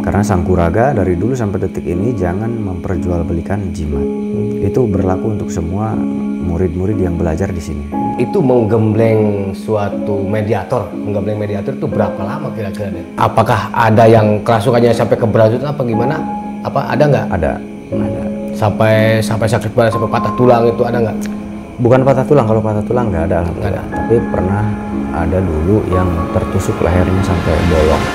Karena Sangkuraga dari dulu sampai detik ini jangan memperjualbelikan jimat. Itu berlaku untuk semua murid-murid yang belajar di sini. Itu menggembleng suatu mediator, menggembleng mediator itu berapa lama kira-kira? Apakah ada yang kerasukannya sampai keberlanjutan apa gimana? Apa ada nggak? Ada. Sampai sakit banget, sampai patah tulang itu ada nggak? Bukan patah tulang, kalau patah tulang nggak ada, alhamdulillah. Tapi pernah ada dulu yang tertusuk lehernya sampai bolong.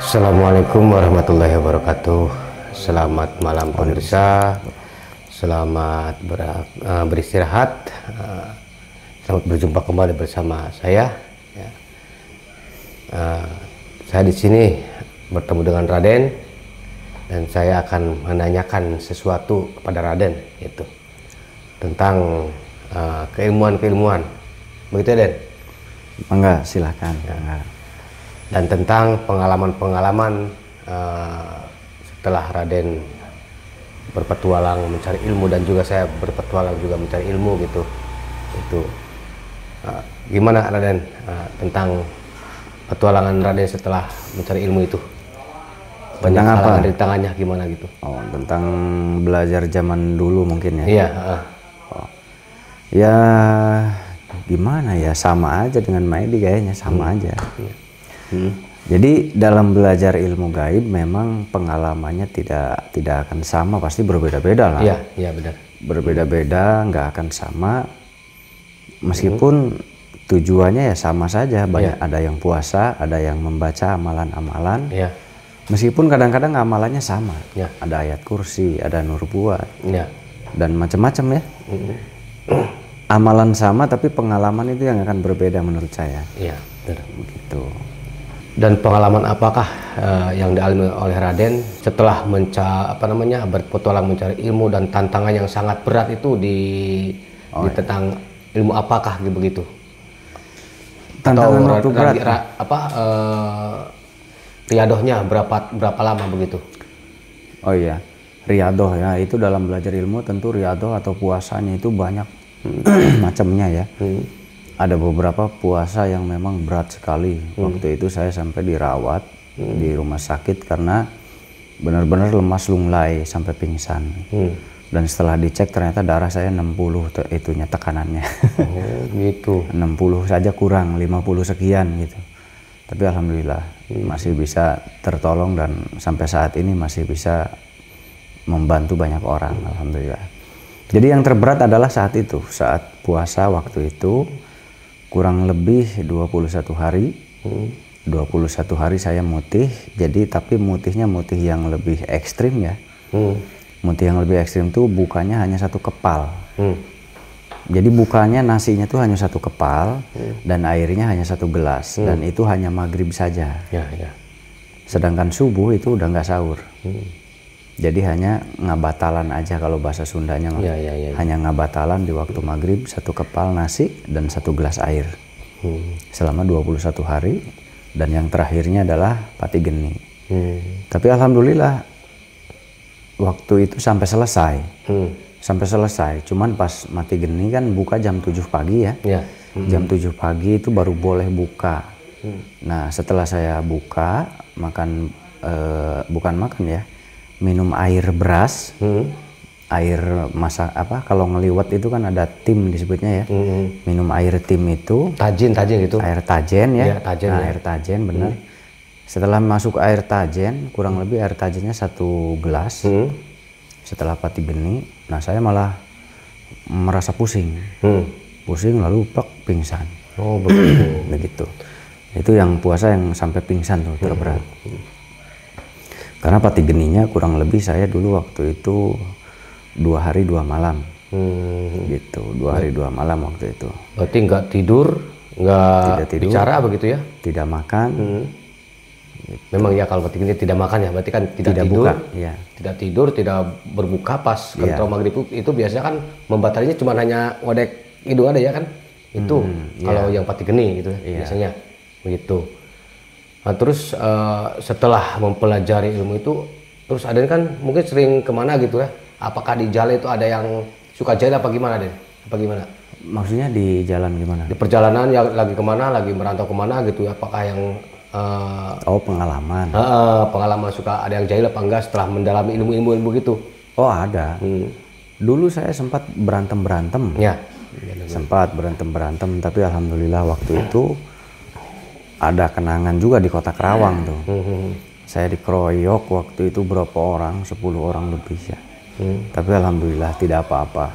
Assalamualaikum warahmatullahi wabarakatuh. Selamat malam pemirsa. Selamat beristirahat. Selamat berjumpa kembali bersama saya. Saya di sini bertemu dengan Raden dan saya akan menanyakan sesuatu kepada Raden, yaitu tentang keilmuan-keilmuan. Begitu ya, Den? Enggak, silahkan. Enggak. Dan tentang pengalaman-pengalaman setelah Raden berpetualang mencari ilmu dan juga saya berpetualang juga mencari ilmu gitu. Itu gimana Raden tentang petualangan Raden setelah mencari ilmu itu? Banyak halangan di tangannya gimana gitu? Oh, tentang belajar zaman dulu mungkin ya? Iya. Oh. Ya gimana ya, sama aja dengan Maedi kayaknya, sama aja. Jadi dalam belajar ilmu gaib memang pengalamannya tidak akan sama, pasti berbeda-beda lah. Iya benar. Berbeda-beda, nggak akan sama. Meskipun tujuannya ya sama saja. Banyak ada yang puasa, ada yang membaca amalan-amalan. Iya. Meskipun kadang-kadang amalannya sama. Ya. Ada ayat kursi, ada nubuat, Iya. dan macam-macam ya. Amalan sama tapi pengalaman itu yang akan berbeda menurut saya. Iya, benar. Begitu. Dan pengalaman apakah yang dialami oleh Raden setelah berpetualang mencari ilmu dan tantangan yang sangat berat itu tentang ilmu apakah begitu? Tantangan waktu berat. Riadohnya berapa lama begitu? Oh iya, riadoh ya, itu dalam belajar ilmu tentu riadoh atau puasanya itu banyak macamnya ya. Ada beberapa puasa yang memang berat sekali. Waktu itu saya sampai dirawat di rumah sakit karena benar-benar lemas lunglai sampai pingsan. Dan setelah dicek ternyata darah saya 60 itunya tekanannya. Oh, gitu. 60 saja kurang, 50 sekian gitu. Tapi alhamdulillah masih bisa tertolong dan sampai saat ini masih bisa membantu banyak orang, alhamdulillah. Jadi yang terberat adalah saat itu, saat puasa waktu itu kurang lebih 21 hari. 21 hari saya mutih, jadi tapi mutihnya mutih yang lebih ekstrim ya. Mutih yang lebih ekstrim tuh bukannya hanya satu kepal. Jadi bukanya nasinya tuh hanya satu kepal dan airnya hanya satu gelas dan itu hanya maghrib saja. Ya. Sedangkan subuh itu udah nggak sahur. Jadi hanya ngabatalan aja kalau bahasa Sundanya. Ya. Hanya ngabatalan di waktu maghrib, satu kepal nasi dan satu gelas air. Selama 21 hari dan yang terakhirnya adalah pati geni. Tapi alhamdulillah waktu itu sampai selesai. Sampai selesai, cuman pas mati geni kan buka jam 7 pagi ya. Jam 7 pagi itu baru boleh buka. Nah setelah saya buka, bukan makan ya, minum air beras, air masak kalau ngeliwat itu kan ada tim disebutnya ya. Minum air tim itu Tajen gitu. air tajen ya. Iya, tajen, Nah, ya. air tajen bener. Setelah masuk air tajen, kurang lebih air tajennya satu gelas. Setelah pati geni, nah saya malah merasa pusing. Pusing lalu plek pingsan. Oh begitu. Begitu. Itu yang puasa yang sampai pingsan tuh terberat. Karena pati geninya kurang lebih saya dulu waktu itu 2 hari 2 malam. Gitu, 2 hari 2 malam waktu itu. Berarti nggak tidur, nggak bicara begitu ya? Tidak makan. Memang ya kalau pati geni tidak makan ya, berarti kan tidak tidur, buka, ya. Tidak tidur, tidak berbuka pas kontrol maghrib itu biasanya kan membatalinya cuma hanya ngodek hidung ada ya kan? Itu kalau yang pati geni gitu Iya. biasanya begitu. Nah, terus setelah mempelajari ilmu itu, terus Aden kan mungkin sering kemana gitu ya? Apakah di jalan itu ada yang suka jahit apa gimana, Den? Apa gimana? Maksudnya di jalan gimana? Di perjalanan ya lagi kemana, lagi merantau kemana gitu? Apakah yang Oh, pengalaman. pengalaman suka ada yang jahil apa enggak setelah mendalami ilmu gitu? Oh, ada. Dulu saya sempat berantem-berantem. Ya. Sempat berantem-berantem, tapi alhamdulillah waktu itu ada kenangan juga di Kota Kerawang tuh. Saya dikeroyok waktu itu berapa orang, 10 orang lebih ya. Tapi alhamdulillah tidak apa-apa.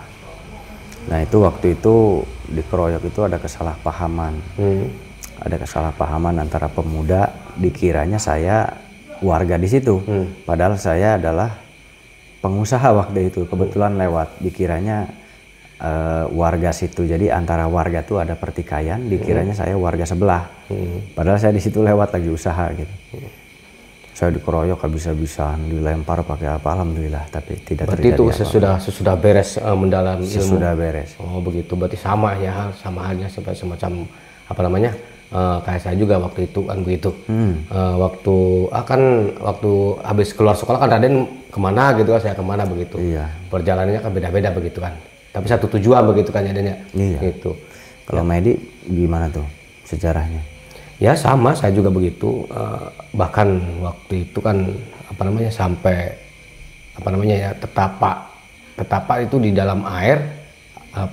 Nah, itu waktu itu dikeroyok itu ada kesalahpahaman. Ada kesalahpahaman antara pemuda, dikiranya saya warga di situ. Padahal saya adalah pengusaha waktu itu, kebetulan lewat, dikiranya warga situ. Jadi antara warga tuh ada pertikaian, dikiranya saya warga sebelah. Padahal saya di situ lewat lagi usaha gitu. Saya dikeroyok habis-habisan, dilempar pakai apa, alhamdulillah, tapi tidak berarti terjadi itu sesudah beres mendalami ilmu. Sesudah beres. Oh begitu, berarti sama ya, sama halnya semacam apa namanya? Kayak saya juga waktu itu kan begitu. Waktu habis keluar sekolah kan Raden kemana gitu kan, saya kemana begitu. Iya. Perjalanannya kan beda-beda begitu kan. Tapi satu tujuan begitu kan ya, Den ya. Iya. Gitu. Kalau Medi gimana tuh sejarahnya? Ya sama, saya juga begitu. Bahkan waktu itu kan apa namanya sampai apa namanya ya Tetapak itu di dalam air,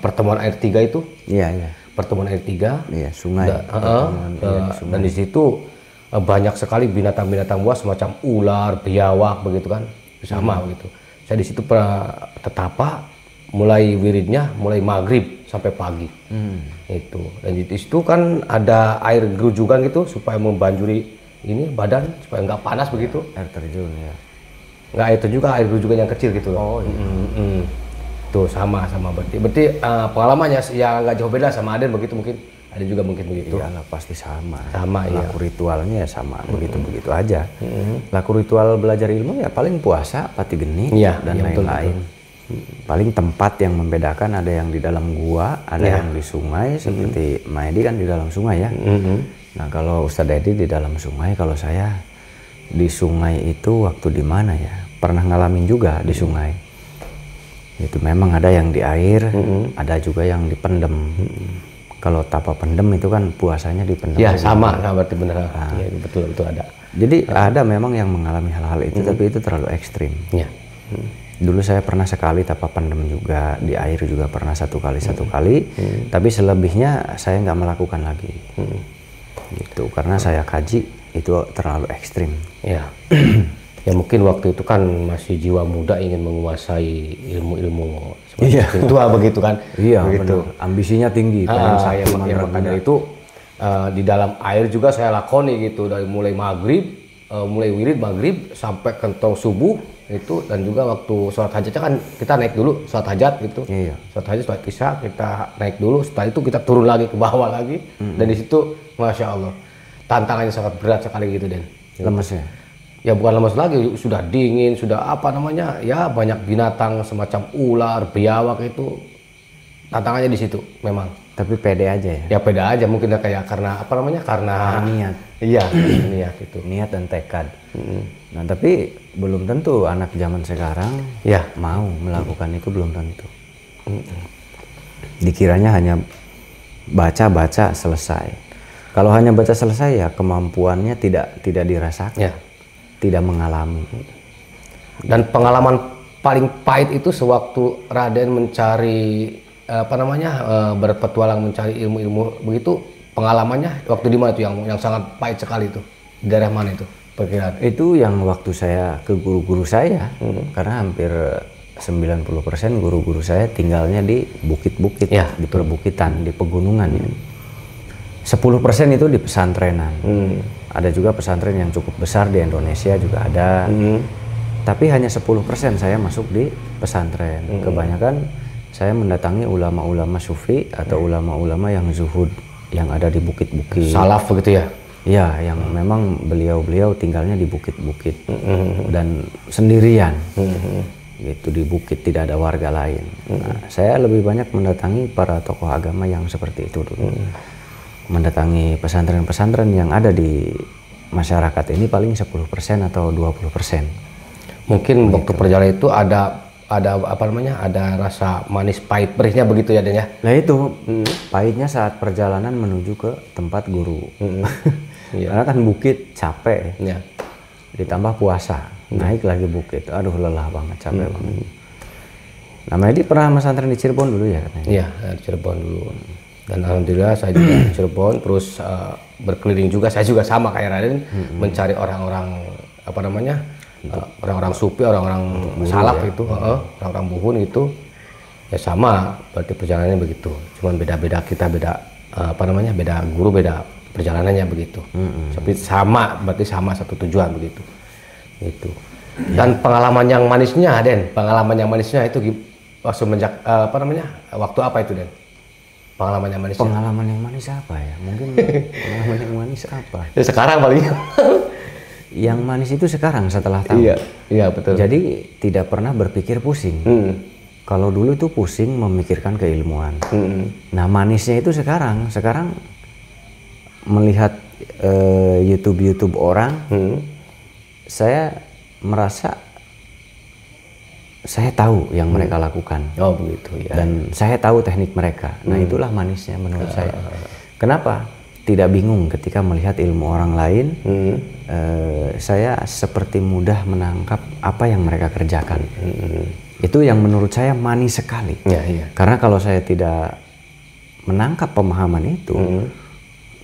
pertemuan air 3 itu. Iya, iya. Pertemuan air 3. Iya, sungai. Sungai. Dan di situ banyak sekali binatang-binatang buas semacam ular, biawak begitu kan, sama begitu. Saya di situ Tetapak mulai wiridnya mulai maghrib sampai pagi. Itu. Dan di situ kan ada air gerujukan gitu supaya membanjuri ini badan supaya nggak panas begitu. Air terjun ya. Nggak air terjun juga, air gerujukan yang kecil gitu loh. Oh iya. Tuh sama berarti pengalamannya ya nggak jauh beda sama Aden begitu, mungkin ada juga mungkin begitu. Iyalah pasti sama. Sama ya. Laku ritualnya ya sama, begitu-begitu aja. Laku ritual belajar ilmu ya paling puasa, pati geni, dan lain-lain. Paling tempat yang membedakan ada yang di dalam gua, ada yang di sungai, seperti Maedi kan di dalam sungai ya. Nah, kalau Ustadz Edi di dalam sungai, kalau saya di sungai itu waktu di mana ya? Pernah ngalamin juga di sungai. Itu memang ada yang di air, ada juga yang dipendem. Kalau tapa pendem itu kan puasanya dipendem. Ya sama berarti benar. Ya, betul ada. Jadi ada memang yang mengalami hal-hal itu, tapi itu terlalu ekstrim. Ya. Dulu saya pernah sekali tapa pendem juga, di air juga pernah satu kali, tapi selebihnya saya nggak melakukan lagi. Gitu, karena saya kaji itu terlalu ekstrim. Ya. Ya mungkin waktu itu kan masih jiwa muda ingin menguasai ilmu-ilmu spiritual begitu kan. Iya, begitu. Benar. Ambisinya tinggi. Saya makanya itu di dalam air juga saya lakoni gitu, dari mulai maghrib, mulai wirid maghrib sampai kentong subuh itu, dan juga waktu sholat hajatnya kan kita naik dulu sholat hajat gitu. Iya. Sholat hajat sholat isya kita naik dulu, setelah itu kita turun lagi ke bawah lagi, dan di situ masya Allah tantangannya sangat berat sekali gitu, Den. Lemes ya? Ya bukan lemas lagi, sudah dingin, sudah apa namanya, ya banyak binatang semacam ular, biawak, itu tantangannya di situ memang. Tapi pede aja ya? Ya pede aja, mungkin kayak karena apa namanya, karena niat. Iya, niat itu. Niat dan tekad. Nah, tapi belum tentu anak zaman sekarang ya mau melakukan itu, belum tentu. Dikiranya hanya baca-baca selesai. Kalau hanya baca selesai ya kemampuannya tidak dirasakan. Ya. Tidak mengalami. Dan pengalaman paling pahit itu sewaktu Raden mencari apa namanya, berpetualang mencari ilmu-ilmu begitu, pengalamannya waktu di mana itu yang sangat pahit sekali itu? Di daerah mana itu perkiraan? Itu yang waktu saya ke guru-guru saya, karena hampir 90% guru-guru saya tinggalnya di bukit-bukit, ya, di perbukitan, di pegunungan ya. 10% itu di pesantrenan. Ada juga pesantren yang cukup besar di Indonesia juga ada. Tapi hanya 10% saya masuk di pesantren. Kebanyakan saya mendatangi ulama-ulama sufi atau ulama-ulama yang zuhud, yang ada di bukit-bukit. Salaf begitu ya? Iya, yang memang beliau-beliau tinggalnya di bukit-bukit dan sendirian. gitu, di bukit tidak ada warga lain. Nah, saya lebih banyak mendatangi para tokoh agama yang seperti itu dulu. Mendatangi pesantren-pesantren yang ada di masyarakat ini paling 10% atau 20%. Mungkin waktu perjalanan itu ada apa namanya, ada rasa manis pahit perihnya begitu ya Den ya. Nah itu pahitnya saat perjalanan menuju ke tempat guru. Karena kan bukit capek ya. Ditambah puasa, naik lagi bukit, aduh lelah banget, capek banget. Nah Medi pernah pesantren di Cirebon dulu ya katanya? Iya, di Cirebon dulu. Dan alhamdulillah saya juga di Cirebon, terus berkeliling juga, saya juga sama kayak Raden, mencari orang-orang apa namanya, orang-orang sufi, orang-orang salaf ya? Itu, orang-orang buhun itu, ya sama, berarti perjalanannya begitu. Cuman beda-beda kita, beda apa namanya, beda guru, beda perjalanannya begitu. Tapi sama, berarti sama satu tujuan begitu. Itu. Dan pengalaman yang manisnya, Den, pengalaman yang manisnya itu semenjak apa namanya, waktu apa itu, Den? Pengalaman yang manisnya. Pengalaman yang manis apa ya? Mungkin pengalaman yang manis apa? Ya, sekarang paling. Yang manis itu sekarang setelah tahu. Iya betul. Jadi tidak pernah berpikir pusing. Kalau dulu itu pusing memikirkan keilmuan. Nah manisnya itu sekarang melihat YouTube orang, saya merasa saya tahu yang mereka lakukan. Oh begitu ya. Dan saya tahu teknik mereka. Nah itulah manisnya menurut saya. Kenapa? Tidak bingung ketika melihat ilmu orang lain. Saya seperti mudah menangkap apa yang mereka kerjakan. Itu yang menurut saya manis sekali. Karena kalau saya tidak menangkap pemahaman itu,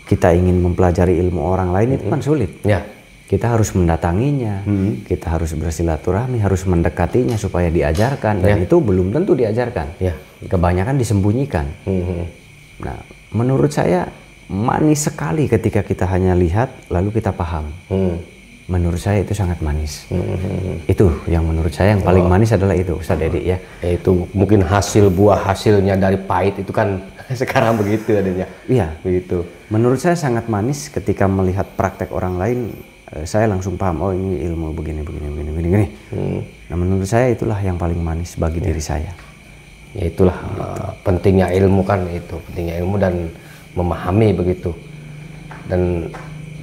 kita ingin mempelajari ilmu orang lain itu kan sulit. Kita harus mendatanginya, kita harus bersilaturahmi, harus mendekatinya supaya diajarkan, dan itu belum tentu diajarkan. Kebanyakan disembunyikan. Nah, menurut saya manis sekali ketika kita hanya lihat lalu kita paham. Menurut saya itu sangat manis. Itu yang menurut saya yang paling manis adalah itu, Ustaz Dedi ya. Itu mungkin buah hasilnya dari pahit itu kan sekarang begitu adanya. Iya, begitu. Menurut saya sangat manis ketika melihat praktek orang lain. Saya langsung paham, oh ini ilmu begini. Nah menurut saya itulah yang paling manis bagi diri saya. Ya itulah pentingnya ilmu kan, itu pentingnya ilmu dan memahami begitu. Dan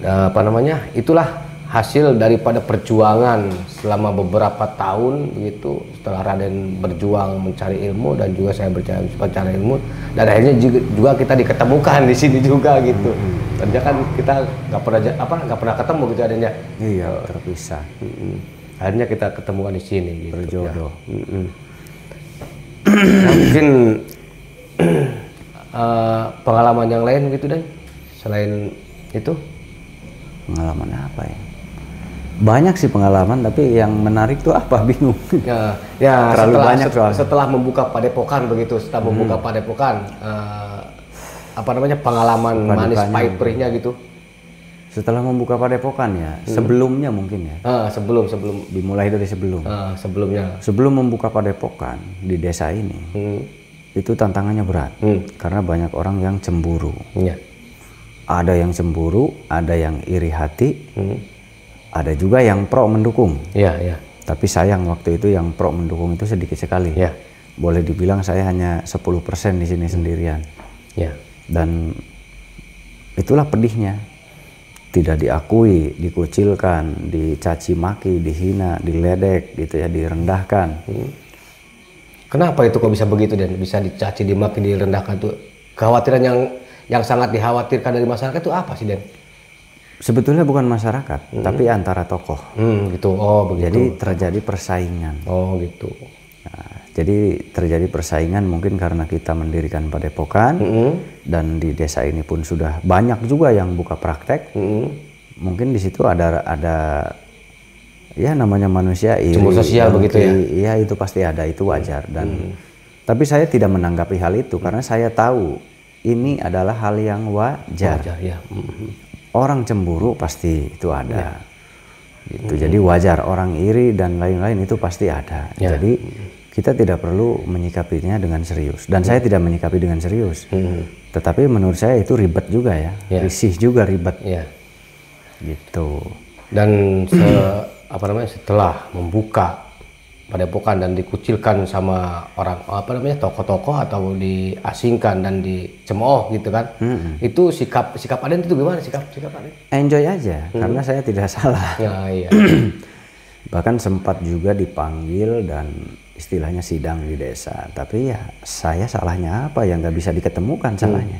apa namanya, itulah hasil daripada perjuangan selama beberapa tahun begitu, setelah Raden berjuang mencari ilmu dan juga saya berjuang mencari ilmu, dan akhirnya juga kita diketemukan di sini juga gitu. Tadinya kan kita nggak pernah ketemu gitu adanya. Iya, terpisah. Akhirnya kita ketemukan di sini gitu. Berjodoh. Nah, mungkin pengalaman yang lain gitu Dan, selain itu? Pengalaman apa ya? Banyak sih pengalaman, tapi yang menarik tuh apa, bingung. Ya terlalu banyak setelah membuka padepokan begitu, setelah membuka padepokan, apa namanya, pengalaman manis pahit perihnya gitu. Setelah membuka padepokan ya, sebelumnya mungkin ya. Sebelum dimulai dari sebelum. Sebelumnya. Sebelum membuka padepokan di desa ini, itu tantangannya berat, karena banyak orang yang cemburu. Ada yang cemburu, ada yang iri hati. Ada juga yang pro mendukung. Tapi sayang waktu itu yang pro mendukung itu sedikit sekali. Boleh dibilang saya hanya 10% di sini sendirian. Dan itulah pedihnya. Tidak diakui, dikucilkan, dicaci maki, dihina, diledek gitu ya, direndahkan. Kenapa itu kok bisa begitu Dan? Bisa dicaci, dimaki, direndahkan tuh. Kekhawatiran yang sangat dikhawatirkan dari masyarakat itu apa sih Dan? Sebetulnya bukan masyarakat, tapi antara tokoh. Gitu. Oh, begitu. Jadi terjadi persaingan. Oh, gitu. Nah, jadi terjadi persaingan mungkin karena kita mendirikan padepokan, dan di desa ini pun sudah banyak juga yang buka praktek. Mungkin di situ ada ya namanya manusia iri, cemburu sosial begitu ya. Iya, itu pasti ada, itu wajar. Dan tapi saya tidak menanggapi hal itu karena saya tahu ini adalah hal yang wajar. Ya. Orang cemburu pasti itu ada. Gitu. Jadi wajar, orang iri dan lain-lain itu pasti ada. Jadi kita tidak perlu menyikapinya dengan serius. Dan saya tidak menyikapi dengan serius. Tetapi menurut saya itu ribet juga ya. Risih juga, ribet. Gitu. Dan setelah membuka Padepokan dan dikucilkan sama orang apa namanya tokoh-tokoh atau diasingkan dan dicemooh gitu kan. Itu sikap Aden itu gimana sikap Aden? Enjoy aja karena saya tidak salah. Ya, iya. Bahkan sempat juga dipanggil dan istilahnya sidang di desa, tapi ya saya salahnya apa yang nggak bisa diketemukan salahnya.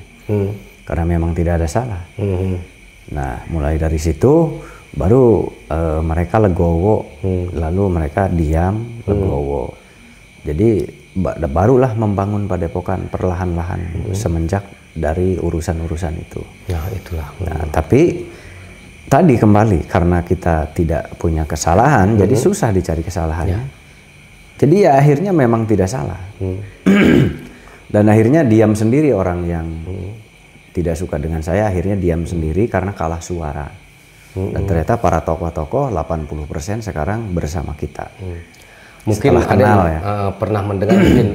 Karena memang tidak ada salah. Nah, mulai dari situ baru mereka legowo, lalu mereka diam, legowo. Jadi barulah membangun padepokan perlahan-lahan semenjak dari urusan-urusan itu. Nah, itulah. Nah, tapi tadi kembali karena kita tidak punya kesalahan, jadi susah dicari kesalahannya. Jadi ya akhirnya memang tidak salah. Dan akhirnya diam sendiri orang yang tidak suka dengan saya, akhirnya diam sendiri karena kalah suara. Dan ternyata para tokoh-tokoh 80% sekarang bersama kita. Mungkin Setelah kenal ya. Pernah mendengar mungkin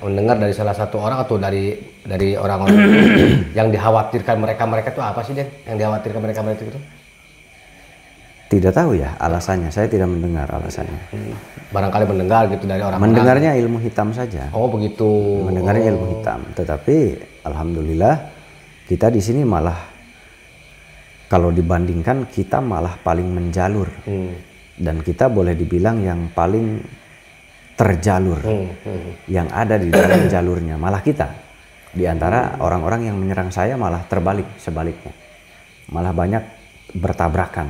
mendengar dari salah satu orang atau dari orang-orang yang dikhawatirkan mereka itu apa sih, Den? Yang dikhawatirkan mereka itu? Tidak tahu ya alasannya, saya tidak mendengar alasannya. Barangkali mendengar gitu dari orang-orang. Mendengarnya ilmu hitam saja. Oh begitu. Mendengarnya ilmu hitam, tetapi alhamdulillah kita di sini malah kalau dibandingkan kita malah paling menjalur. Dan kita boleh dibilang yang paling terjalur. Yang ada di dalam jalurnya malah kita. Di antara orang-orang yang menyerang saya malah terbalik, sebaliknya. Malah banyak bertabrakan.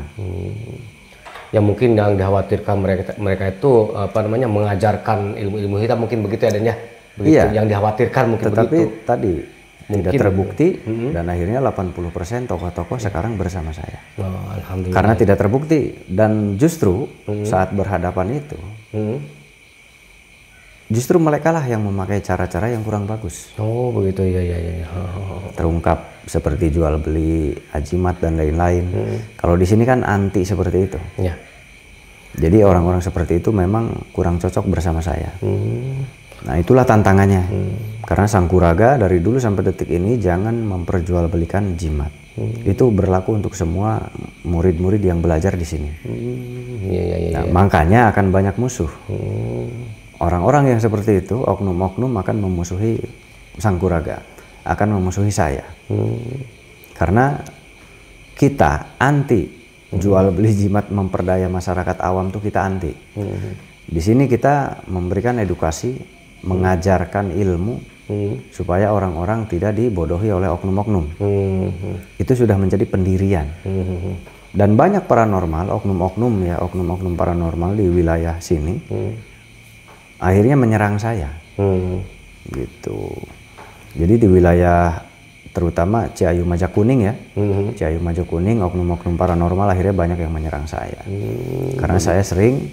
Ya mungkin yang dikhawatirkan mereka itu mengajarkan ilmu-ilmu hitam mungkin begitu ya, Dan ya. Begitu iya. Yang dikhawatirkan mungkin tetapi begitu. Tadi mungkin tidak terbukti dan akhirnya 80% tokoh-tokoh sekarang bersama saya. Oh, alhamdulillah. Karena tidak terbukti dan justru saat berhadapan itu justru mereka lah yang memakai cara-cara yang kurang bagus. Oh begitu ya. Terungkap seperti jual beli, ajimat dan lain-lain. Kalau di sini kan anti seperti itu. Ya. Jadi orang-orang seperti itu memang kurang cocok bersama saya. Nah itulah tantangannya. Karena Sangkuraga dari dulu sampai detik ini jangan memperjualbelikan jimat. Itu berlaku untuk semua murid-murid yang belajar di sini. Nah, makanya akan banyak musuh. Orang-orang yang seperti itu, oknum-oknum akan memusuhi Sangkuraga, akan memusuhi saya. Karena kita anti jual beli jimat memperdaya masyarakat awam tuh kita anti. Di sini kita memberikan edukasi, mengajarkan ilmu supaya orang-orang tidak dibodohi oleh oknum-oknum. Itu sudah menjadi pendirian. Dan banyak paranormal, oknum-oknum ya, oknum-oknum paranormal di wilayah sini akhirnya menyerang saya. Gitu. Jadi di wilayah terutama Ciayu Majakuning ya, Ciayu Majakuning, oknum-oknum paranormal akhirnya banyak yang menyerang saya. Karena saya sering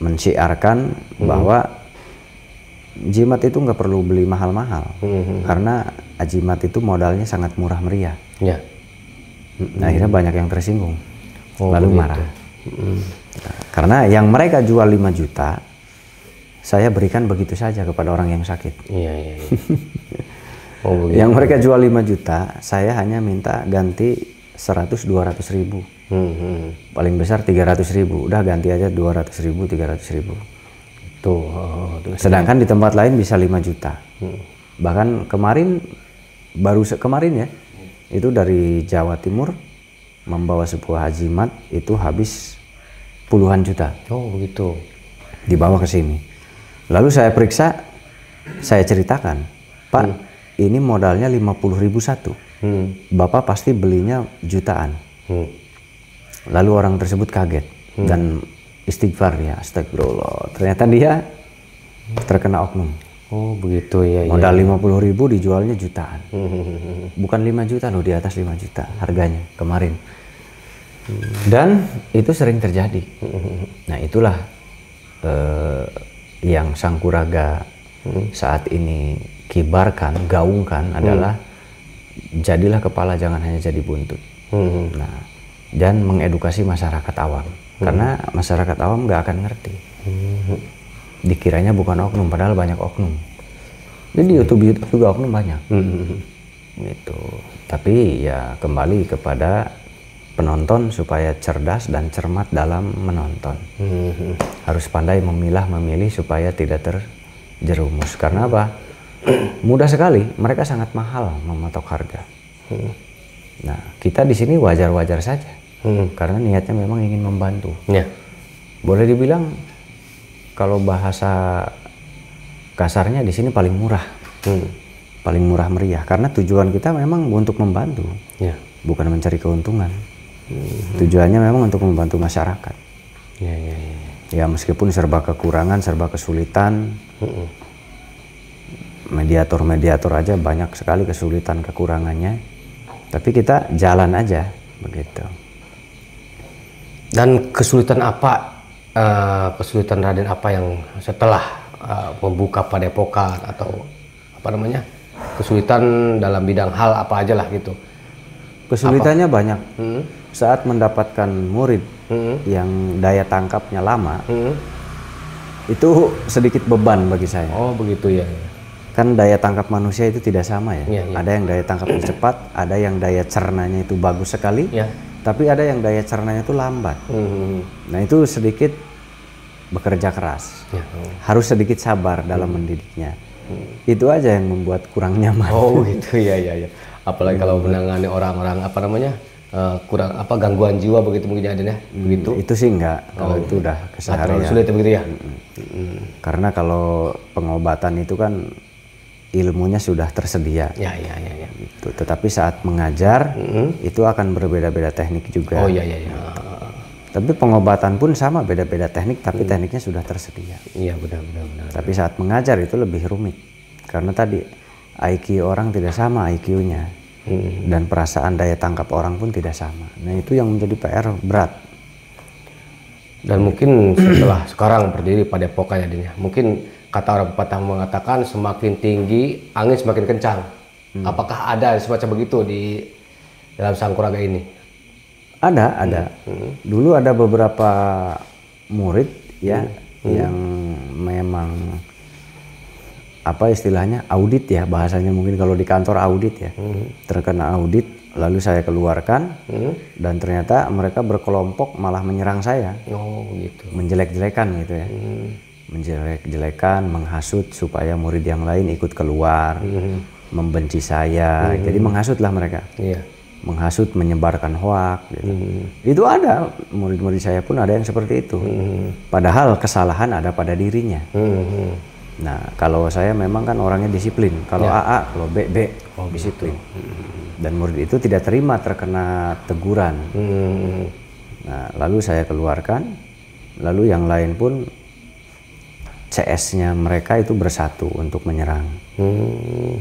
mensiarkan bahwa jimat itu nggak perlu beli mahal-mahal, karena jimat itu modalnya sangat murah meriah. Ya. Nah, akhirnya banyak yang tersinggung, lalu begitu. marah. Karena yang mereka jual 5 juta, saya berikan begitu saja kepada orang yang sakit. Iya. Oh, begitu. Yang mereka jual 5 juta, saya hanya minta ganti 100-200 ribu. Paling besar 300 ribu, udah ganti aja 200 ribu, 300 ribu. Tuh. Sedangkan di tempat lain bisa 5 juta. Bahkan kemarin, kemarin ya, itu dari Jawa Timur membawa sebuah jimat itu habis puluhan juta. Oh begitu. Dibawa ke sini. Lalu saya periksa, saya ceritakan, Pak, ini modalnya 50 ribu satu. Bapak pasti belinya jutaan. Lalu orang tersebut kaget dan istighfar ya, astagfirullah. Ternyata dia terkena oknum. Oh begitu ya. Modal 50 ribu dijualnya jutaan. Bukan 5 juta loh, di atas 5 juta harganya kemarin. Dan itu sering terjadi. Nah itulah yang Sangkuraga saat ini kibarkan, gaungkan adalah jadilah kepala, jangan hanya jadi buntut. Nah, dan mengedukasi masyarakat awam. Karena masyarakat awam nggak akan ngerti. Dikiranya bukan oknum, padahal banyak oknum. Jadi di YouTube juga oknum banyak. Gitu. Tapi ya kembali kepada penonton supaya cerdas dan cermat dalam menonton. Harus pandai memilih supaya tidak terjerumus. Karena apa? Mudah sekali, mereka sangat mahal mematok harga. Nah, kita di sini wajar-wajar saja, karena niatnya memang ingin membantu. Boleh dibilang kalau bahasa kasarnya di sini paling murah, paling murah meriah. Karena tujuan kita memang untuk membantu, bukan mencari keuntungan. Tujuannya memang untuk membantu masyarakat. Ya meskipun serba kekurangan, serba kesulitan. Mediator-mediator aja banyak sekali kesulitan kekurangannya, tapi kita jalan aja begitu. Dan kesulitan apa, kesulitan Raden apa yang setelah membuka padepokan atau apa namanya, kesulitan dalam bidang hal apa aja lah gitu? Kesulitannya banyak. Saat mendapatkan murid yang daya tangkapnya lama, itu sedikit beban bagi saya. Oh begitu ya. Kan daya tangkap manusia itu tidak sama ya. Ada yang daya tangkapnya cepat, ada yang daya cernanya itu bagus sekali, tapi ada yang daya cernanya itu lambat. Nah itu sedikit bekerja keras, harus sedikit sabar dalam mendidiknya. Itu aja yang membuat kurang nyaman. Oh gitu ya. Apalagi kalau menangani orang-orang apa namanya, kurang apa gangguan jiwa begitu mungkin ada ya. Begitu. Itu sih enggak, kalau itu udah keseharian. Sulit begitu ya. Karena kalau pengobatan itu kan ilmunya sudah tersedia. Gitu. Tetapi saat mengajar itu akan berbeda-beda teknik juga. Tapi pengobatan pun sama, beda-beda teknik, tapi tekniknya sudah tersedia. Iya benar. Tapi saat mengajar itu lebih rumit, karena tadi IQ orang tidak sama IQ-nya, dan perasaan daya tangkap orang pun tidak sama. Nah itu yang menjadi PR berat. Dan mungkin setelah sekarang berdiri padepokan ya Din, mungkin kata orang pepatah mengatakan semakin tinggi angin semakin kencang. Apakah ada semacam begitu di dalam Sangkuraga ini? Ada. Dulu ada beberapa murid ya yang memang apa istilahnya audit ya, bahasanya mungkin kalau di kantor audit ya, terkena audit, lalu saya keluarkan dan ternyata mereka berkelompok malah menyerang saya. Gitu. Menjelek-jelekan gitu ya. Menjelek-jelekan, menghasut supaya murid yang lain ikut keluar, membenci saya. Jadi menghasutlah mereka. Menghasut, menyebarkan hoak gitu. Itu ada, murid-murid saya pun ada yang seperti itu. Padahal kesalahan ada pada dirinya. Nah, kalau saya memang kan orangnya disiplin. Kalau AA, kalau B, disiplin. Dan murid itu tidak terima terkena teguran. Nah, lalu saya keluarkan, lalu yang lain pun CS-nya mereka itu bersatu untuk menyerang.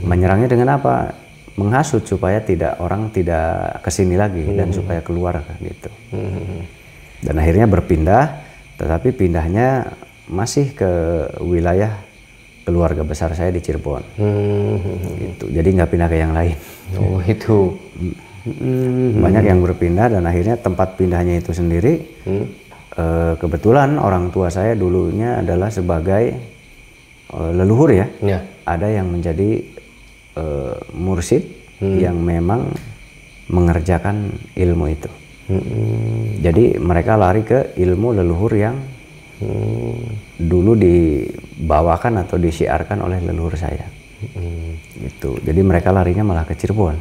Menyerangnya dengan apa? Menghasut supaya orang tidak kesini lagi dan supaya keluar gitu. Dan akhirnya berpindah, tetapi pindahnya masih ke wilayah keluarga besar saya di Cirebon. Gitu. Jadi nggak pindah ke yang lain. Oh itu. Banyak yang berpindah dan akhirnya tempat pindahnya itu sendiri. Kebetulan orang tua saya dulunya adalah sebagai leluhur ya. Ada yang menjadi mursyid yang memang mengerjakan ilmu itu. Jadi mereka lari ke ilmu leluhur yang dulu dibawakan atau disiarkan oleh leluhur saya. Gitu. Jadi mereka larinya malah ke Cirebon.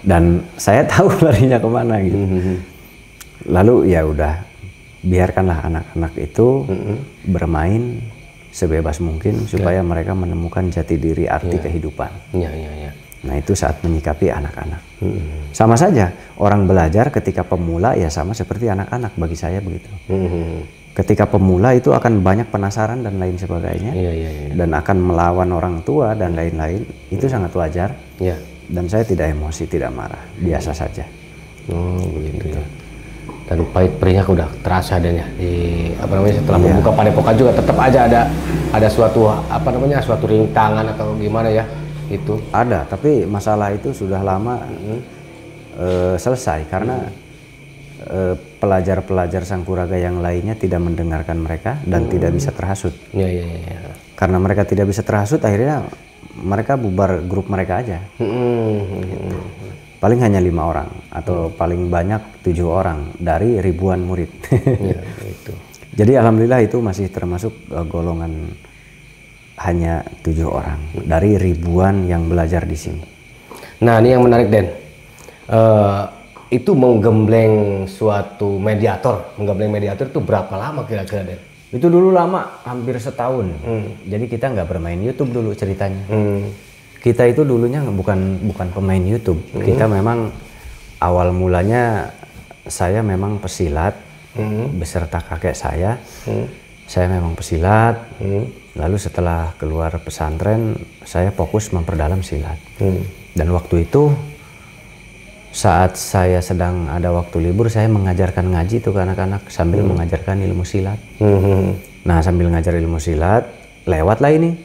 Dan saya tahu larinya kemana gitu. Lalu ya udah, biarkanlah anak-anak itu bermain sebebas mungkin supaya mereka menemukan jati diri arti kehidupan. Nah itu saat menyikapi anak-anak. Sama saja orang belajar ketika pemula ya sama seperti anak-anak bagi saya begitu. Ketika pemula itu akan banyak penasaran dan lain sebagainya, dan akan melawan orang tua dan lain-lain. Itu sangat wajar. Dan saya tidak emosi, tidak marah, biasa saja. Begitu ya. Dan pahit perihnya udah terasa dan ya di apa namanya setelah membuka padepokan juga tetap aja ada suatu apa namanya suatu rintangan atau gimana ya itu. Ada, tapi masalah itu sudah lama selesai karena pelajar-pelajar Sangkuraga yang lainnya tidak mendengarkan mereka dan tidak bisa terhasut. Karena mereka tidak bisa terhasut, akhirnya mereka bubar grup mereka aja. Gitu. paling hanya 5 orang atau paling banyak 7 orang dari ribuan murid. Ya, itu. Jadi alhamdulillah itu masih termasuk golongan hanya 7 orang dari ribuan yang belajar di sini. Nah, ini yang menarik, Den. Itu menggembleng suatu mediator, itu berapa lama kira-kira, Den? Itu dulu lama, hampir setahun. Jadi kita nggak bermain YouTube dulu ceritanya. Kita itu dulunya bukan pemain YouTube. Kita memang awal mulanya saya memang pesilat beserta kakek saya. Saya memang pesilat. Lalu setelah keluar pesantren, saya fokus memperdalam silat. Dan waktu itu saat saya sedang ada waktu libur, saya mengajarkan ngaji tuh ke anak-anak sambil mengajarkan ilmu silat. Nah, sambil ngajar ilmu silat, lewatlah ini.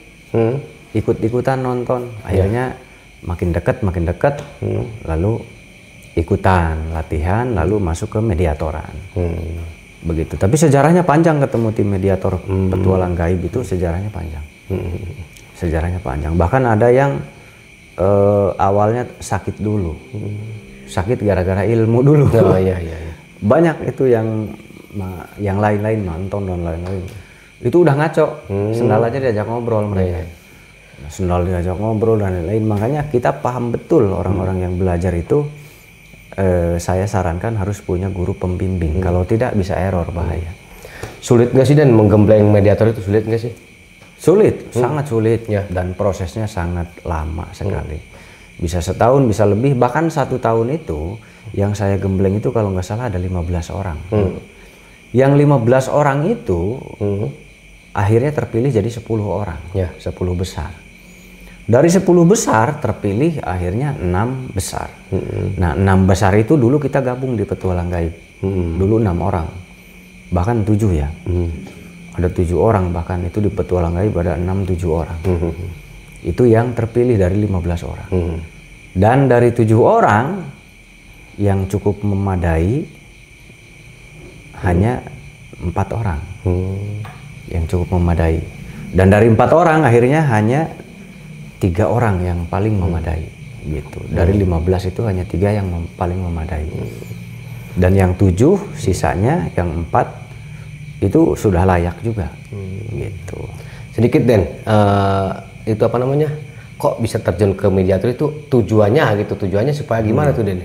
Ikut-ikutan nonton. Akhirnya makin dekat, lalu ikutan latihan, lalu masuk ke mediatoran. Begitu. Tapi sejarahnya panjang ketemu tim mediator petualang gaib itu, sejarahnya panjang. Sejarahnya panjang. Bahkan ada yang awalnya sakit dulu. Sakit gara-gara ilmu dulu. Oh, iya. Banyak itu yang lain-lain nonton dan lain-lain. Itu udah ngaco. Sendal aja diajak ngobrol mereka. Sendal diajak ngobrol dan lain-lain. Makanya kita paham betul orang-orang yang belajar itu. Saya sarankan harus punya guru pembimbing. Kalau tidak bisa error, bahaya. Sulit nggak sih, Dan, menggembleng mediator itu sulit nggak sih? Sulit, sangat sulit. Dan prosesnya sangat lama sekali. Bisa setahun, bisa lebih, bahkan 1 tahun itu yang saya gembleng itu kalau nggak salah ada 15 orang. Yang 15 orang itu akhirnya terpilih jadi 10 orang, 10 besar. Dari 10 besar terpilih akhirnya 6 besar. Nah, 6 besar itu dulu kita gabung di petualang gaib. Dulu 6 orang, bahkan 7 ya. Ada 7 orang bahkan itu di petualang gaib, ada 6-7 orang. Itu yang terpilih dari 15 orang. Dan dari 7 orang yang cukup memadai hanya 4 orang yang cukup memadai. Dan dari 4 orang akhirnya hanya 3 orang yang paling memadai gitu. Dari 15 itu hanya 3 yang paling memadai. Dan yang 7 sisanya yang 4 itu sudah layak juga gitu. Sedikit, Den, itu apa namanya, kok bisa terjun ke mediator itu tujuannya gitu, tujuannya supaya gimana tuh, Den?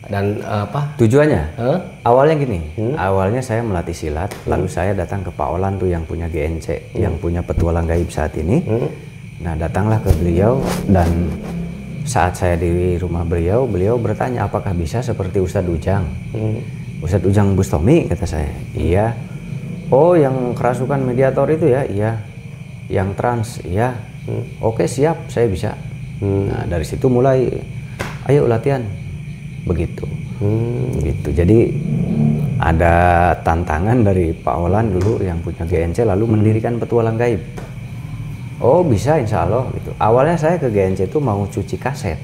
Dan apa tujuannya? Awalnya gini, awalnya saya melatih silat, lalu saya datang ke Pak Olan tuh yang punya GNC, yang punya petualang gaib saat ini. Nah, datanglah ke beliau, dan saat saya di rumah beliau bertanya apakah bisa seperti Ustadz Ujang. Ustadz Ujang Bustomi, kata saya. Iya. Oh, yang kerasukan mediator itu ya? Iya. Yang trans, iya. Oke, siap, saya bisa. Nah, dari situ mulai, ayo latihan, begitu. Gitu. Jadi ada tantangan dari Pak Olan dulu yang punya GNC, lalu mendirikan petualang gaib. Oh, bisa, insya Allah. Gitu. Awalnya saya ke GNC itu mau cuci kaset,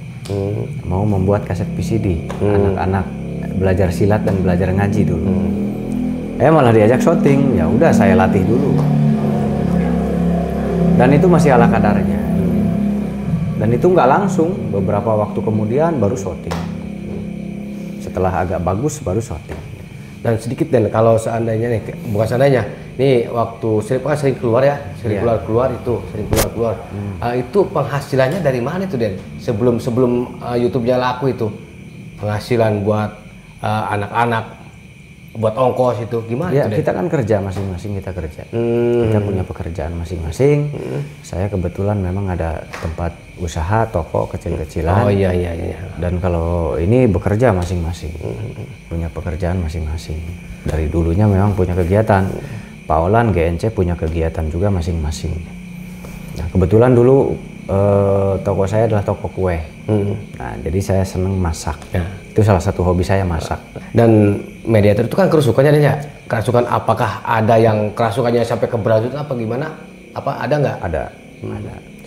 mau membuat kaset PCD, anak-anak belajar silat dan belajar ngaji dulu. Malah diajak syuting, ya udah saya latih dulu. Dan itu masih ala kadarnya. Dan itu nggak langsung, beberapa waktu kemudian baru syuting. Setelah agak bagus baru syuting. Dan sedikit, Den, kalau seandainya nih, bukan seandainya, nih waktu sering keluar ya, sering keluar itu penghasilannya dari mana itu, Den? Sebelum YouTube-nya laku itu, penghasilan buat anak-anak, buat ongkos itu gimana? Ya, kita kan kerja masing-masing, kita kerja. Kita punya pekerjaan masing-masing. Saya kebetulan memang ada tempat usaha, toko kecil-kecilan. Oh iya. Dan kalau ini bekerja masing-masing, punya pekerjaan masing-masing. Dari dulunya memang punya kegiatan. Pak Olan GNC punya kegiatan juga masing-masing. Nah, kebetulan dulu toko saya adalah toko kue. Nah, jadi saya seneng masak. Itu salah satu hobi saya, masak. Dan mediator itu kan kerasukannya ada ya? Kerasukan, apakah ada yang kerasukannya sampai ke berlanjut apa gimana? Apa ada nggak? Ada.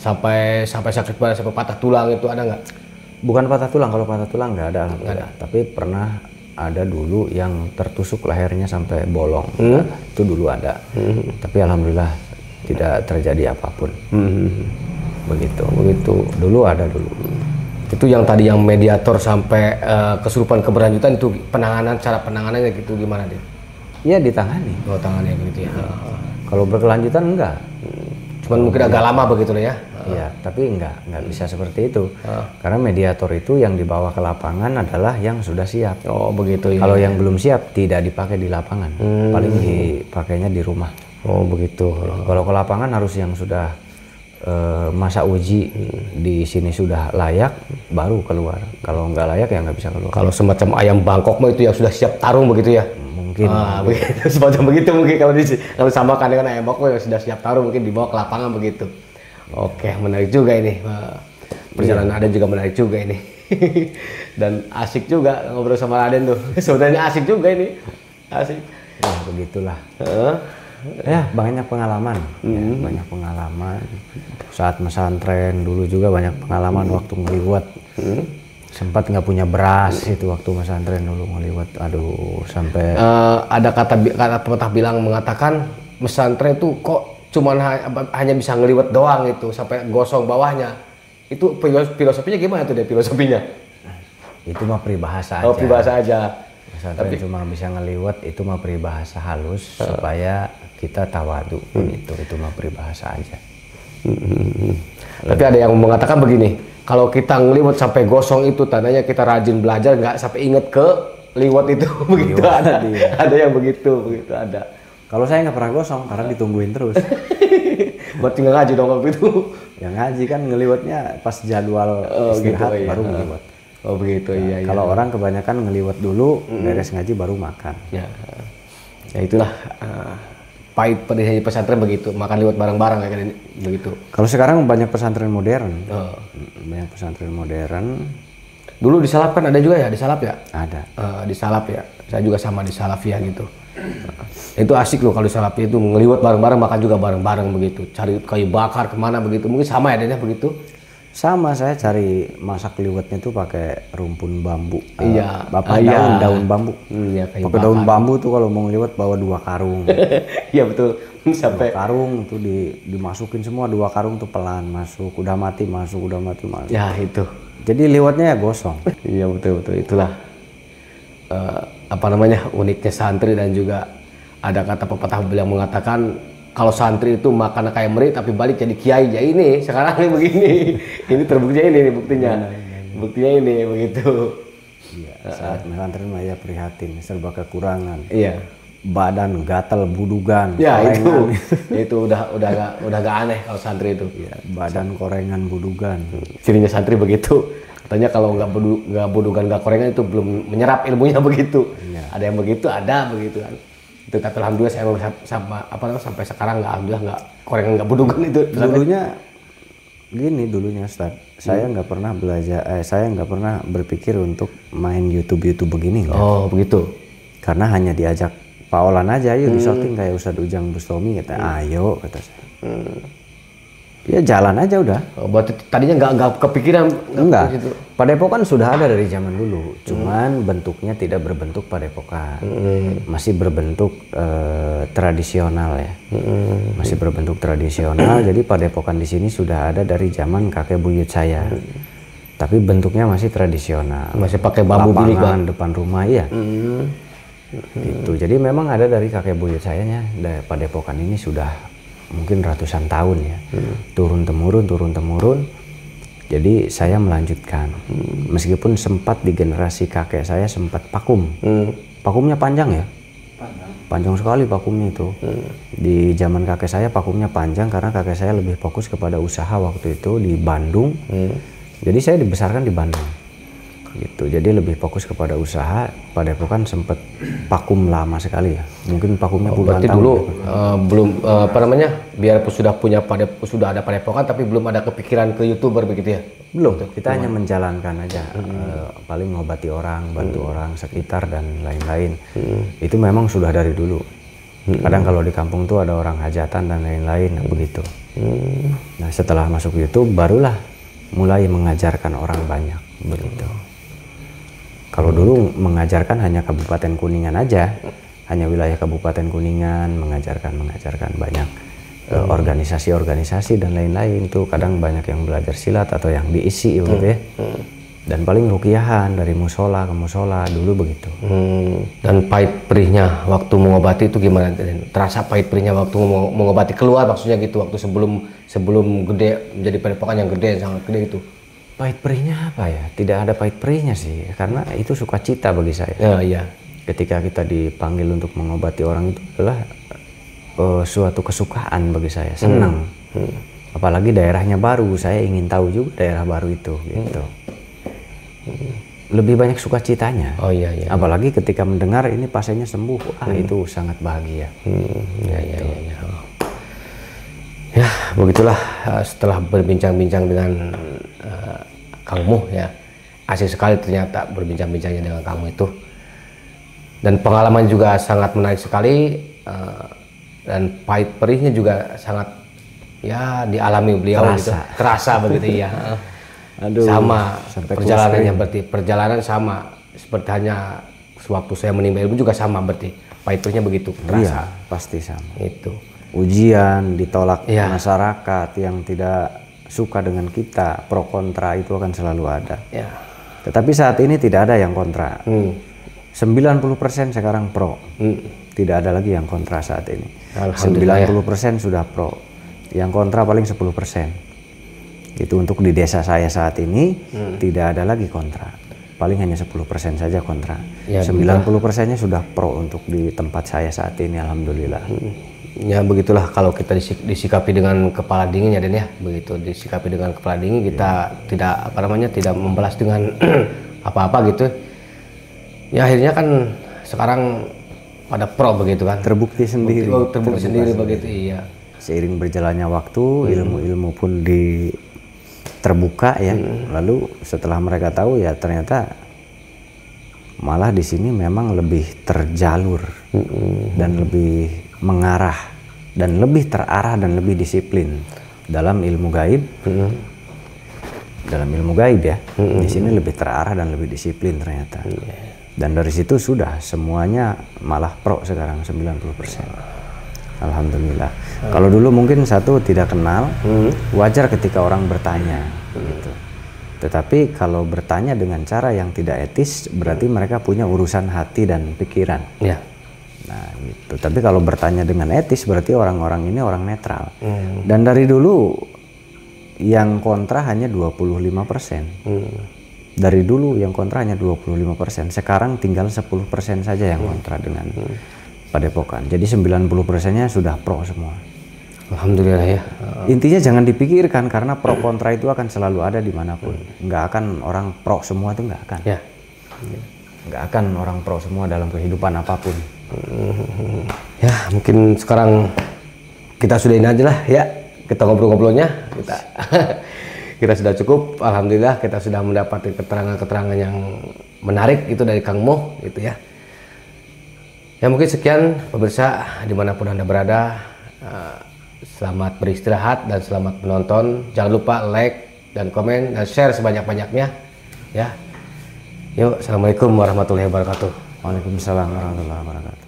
Sampai sakit parah, sampai patah tulang itu ada nggak? Bukan patah tulang, kalau patah tulang nggak ada. Tapi pernah ada dulu yang tertusuk lehernya sampai bolong. Itu dulu ada. Tapi alhamdulillah tidak terjadi apapun. Begitu. Dulu ada dulu. Itu yang tadi yang mediator sampai kesurupan keberlanjutan itu cara penanganannya gitu gimana dia? Iya ditangani. Oh tangannya begitu ya. Kalau berkelanjutan enggak. Cuman mungkin agak lama begitu lah ya. Iya, tapi enggak bisa seperti itu. Karena mediator itu yang dibawa ke lapangan adalah yang sudah siap. Oh begitu ya. Kalau yang belum siap tidak dipakai di lapangan, paling dipakainya di rumah. Oh begitu. Kalau ke lapangan harus yang sudah masa uji di sini sudah layak, baru keluar. Kalau nggak layak ya nggak bisa keluar. Kalau semacam ayam Bangkok mah itu yang sudah siap tarung begitu ya? Mungkin. Begitu, semacam begitu mungkin kalau samakan dengan ayam Bangkok yang sudah siap tarung mungkin dibawa ke lapangan begitu. Oke, menarik juga ini. Perjalanan Raden juga menarik juga ini. Dan asik juga ngobrol sama Raden tuh. Sebenarnya asik juga ini. Asik. Ya, begitulah. Ya, banyak pengalaman. Ya, banyak pengalaman. Saat pesantren dulu juga banyak pengalaman waktu ngeliwat. Sempat nggak punya beras itu waktu pesantren dulu ngeliwat. Aduh, sampai ada kata pepatah bilang mengatakan pesantren itu kok cuman hanya bisa ngeliwat doang itu sampai gosong bawahnya. Itu filosofinya gimana tuh deh filosofinya? Itu mah peribahasa aja. Oh, peribahasa aja. Tapi cuma bisa ngeliwat itu mah peribahasa halus supaya kita tawadu. Itu mah peribahasa aja. Tapi ada yang mengatakan begini, kalau kita ngeliwat sampai gosong itu tandanya kita rajin belajar, nggak sampai inget ke liwat itu. Begitu ada. Ada yang begitu ada. Kalau saya nggak pernah gosong karena ditungguin terus. Berarti nggak ngaji dong waktu itu? Ya ngaji kan ngeliwatnya pas jadwal istirahat gitu, baru ngeliwat. Oh begitu iya. Kalau orang kebanyakan ngeliwat dulu, beres ngaji baru makan. Ya itulah pahit pedihnya pesantren begitu, makan liwat bareng-bareng kayak gini begitu. Kalau sekarang banyak pesantren modern. Banyak pesantren modern. Dulu di Salaf kan ada juga ya, di Salaf ya? Ada. Di Salaf ya. Saya juga sama di Salafiyah gitu. Itu asik loh kalau di Salafiyah itu ngeliwat bareng-bareng, makan juga bareng-bareng begitu. Cari kayu bakar kemana begitu. Mungkin sama ya Dennya begitu? Sama, saya cari masak liwatnya tuh pakai rumpun bambu. Iya. Daun bambu. Iya, pakai daun bambu tuh kalau mau ngeliwat bawa 2 karung. Iya betul. Sampai 2 karung tuh dimasukin semua 2 karung tuh pelan masuk, udah mati masuk. Ya itu. Jadi liwatnya ya gosong. Iya betul itulah uniknya santri. Dan juga ada kata pepatah yang mengatakan kalau santri itu makan kayak meri tapi balik jadi kiai. Ya ini sekarang ini begini. Ini terbuktinya ini buktinya. Buktinya ini begitu. Iya, saat pesantren mah ya prihatin, serba kekurangan. Iya. Badan gatal budugan. Ya itu udah gak aneh kalau santri itu. Ya, badan korengan budugan. Cirinya santri begitu. Katanya kalau nggak budugan nggak korengan itu belum menyerap ilmunya begitu. Ya. Ada yang begitu, ada begitu kan. Itu tapi alhamdulillah saya sampai sekarang alhamdulillah nggak korengan nggak budugan itu. Dulunya Ustaz, saya nggak pernah belajar, saya nggak pernah berpikir untuk main YouTube begini. Enggak. Oh begitu. Karena hanya diajak Pak Olan aja, ayo di shooting kayak Ustadz Ujang Bustami, kata ayo kata saya. Ya jalan aja udah. Oh, berarti tadinya nggak kepikiran? Enggak. Gitu. Padepokan sudah ada dari zaman dulu, cuman bentuknya tidak berbentuk padepokan, masih berbentuk tradisional ya, masih berbentuk tradisional. Jadi padepokan di sini sudah ada dari zaman kakek buyut saya, tapi bentuknya masih tradisional. Masih pakai bambu bilik kan? Depan rumah ya. Gitu. Jadi memang ada dari kakek buyut sayanya, dari padepokan ini sudah mungkin ratusan tahun ya, turun temurun. Jadi saya melanjutkan, meskipun sempat di generasi kakek saya sempat vakum. Vakumnya panjang ya, panjang sekali vakumnya itu. Di zaman kakek saya vakumnya panjang karena kakek saya lebih fokus kepada usaha waktu itu di Bandung. Jadi saya dibesarkan di Bandung. Gitu. Jadi lebih fokus kepada usaha. Padepokan sempat vakum lama sekali ya, mungkin vakumnya puluhan tahun. Dulu belum biarpun sudah ada padepokan tapi belum ada kepikiran ke YouTuber begitu ya? Belum, kita hanya menjalankan aja, paling ngobati orang, bantu orang sekitar dan lain-lain. Itu memang sudah dari dulu. Kadang kalau di kampung tuh ada orang hajatan dan lain-lain begitu. Nah setelah masuk YouTube barulah mulai mengajarkan orang banyak begitu. Kalau dulu mengajarkan hanya Kabupaten Kuningan aja, hanya wilayah Kabupaten Kuningan, mengajarkan banyak organisasi-organisasi dan lain-lain tuh. Kadang banyak yang belajar silat atau yang diisi gitu ya. Dan paling rukiahan dari musola ke musola dulu begitu. Dan pahit perihnya waktu mengobati itu gimana? Terasa pahit perihnya waktu mengobati keluar maksudnya gitu, waktu sebelum gede menjadi padepokan yang gede, yang sangat gede itu. Pahit perihnya apa ya? Tidak ada pahit perihnya sih, karena itu sukacita bagi saya. Ya, iya. Ketika kita dipanggil untuk mengobati orang itu adalah suatu kesukaan bagi saya, senang. Apalagi daerahnya baru, saya ingin tahu juga daerah baru itu gitu. Lebih banyak sukacitanya. Oh iya, iya. Apalagi ketika mendengar ini pasiennya sembuh, itu sangat bahagia. Ya, ya, ya, ya. Ya, begitulah setelah berbincang-bincang dengan Kang Muh ya. Asik sekali ternyata berbincang-bincangnya dengan Kang Muh itu. Dan pengalaman juga sangat menarik sekali, dan pahit perihnya juga sangat ya dialami beliau gitu. Terasa begitu ya. Aduh, sama perjalanannya berarti perjalanan sama seperti hanya sewaktu saya menimba ilmu juga sama berarti pahit perihnya begitu terasa. Iya, pasti sama. Itu Ujian, ditolak masyarakat yang tidak suka dengan kita, pro kontra itu akan selalu ada. ya. Tetapi saat ini tidak ada yang kontra. 90% sekarang pro. Tidak ada lagi yang kontra saat ini. 90% sudah pro. Yang kontra paling 10%. Itu untuk di desa saya saat ini tidak ada lagi kontra. Paling hanya 10% saja kontra. Ya, 90%-nya sudah pro untuk di tempat saya saat ini, alhamdulillah. Ya begitulah kalau kita disikapi dengan kepala dingin ya Den ya. Begitu disikapi dengan kepala dingin kita tidak membalas dengan apa-apa gitu. Ya akhirnya kan sekarang pada pro begitu kan. Terbukti sendiri. Terbukti sendiri begitu, iya. Seiring berjalannya waktu, ilmu-ilmu pun terbuka ya. Lalu setelah mereka tahu ya ternyata malah di sini memang lebih terjalur dan lebih mengarah dan lebih terarah dan lebih disiplin dalam ilmu gaib. Dalam ilmu gaib ya. Di sini lebih terarah dan lebih disiplin ternyata. Dan dari situ sudah semuanya malah pro sekarang 90%. Alhamdulillah. Kalau dulu mungkin satu tidak kenal, wajar ketika orang bertanya gitu. Tetapi kalau bertanya dengan cara yang tidak etis, berarti mereka punya urusan hati dan pikiran. Ya. Nah gitu. Tapi kalau bertanya dengan etis, berarti orang-orang ini orang netral. Dan dari dulu yang kontra hanya 25%. Dari dulu yang kontra hanya 25%. Sekarang tinggal 10% saja yang kontra dengan padepokan. Jadi 90%-nya sudah pro semua. Alhamdulillah ya. Intinya jangan dipikirkan karena pro kontra itu akan selalu ada dimanapun. Nggak akan orang pro semua itu nggak akan. Ya. Nggak akan orang pro semua dalam kehidupan apapun. Ya mungkin sekarang kita sudahin aja lah ya. Kita ngobrol-ngobrolnya kita sudah cukup. Alhamdulillah kita sudah mendapati keterangan-keterangan yang menarik itu dari Kang Muh gitu ya. Ya mungkin sekian pemirsa dimanapun Anda berada, selamat beristirahat dan selamat menonton. Jangan lupa like dan komen dan share sebanyak-banyaknya ya. Yuk, assalamualaikum warahmatullahi wabarakatuh. Waalaikumsalam warahmatullahi wabarakatuh.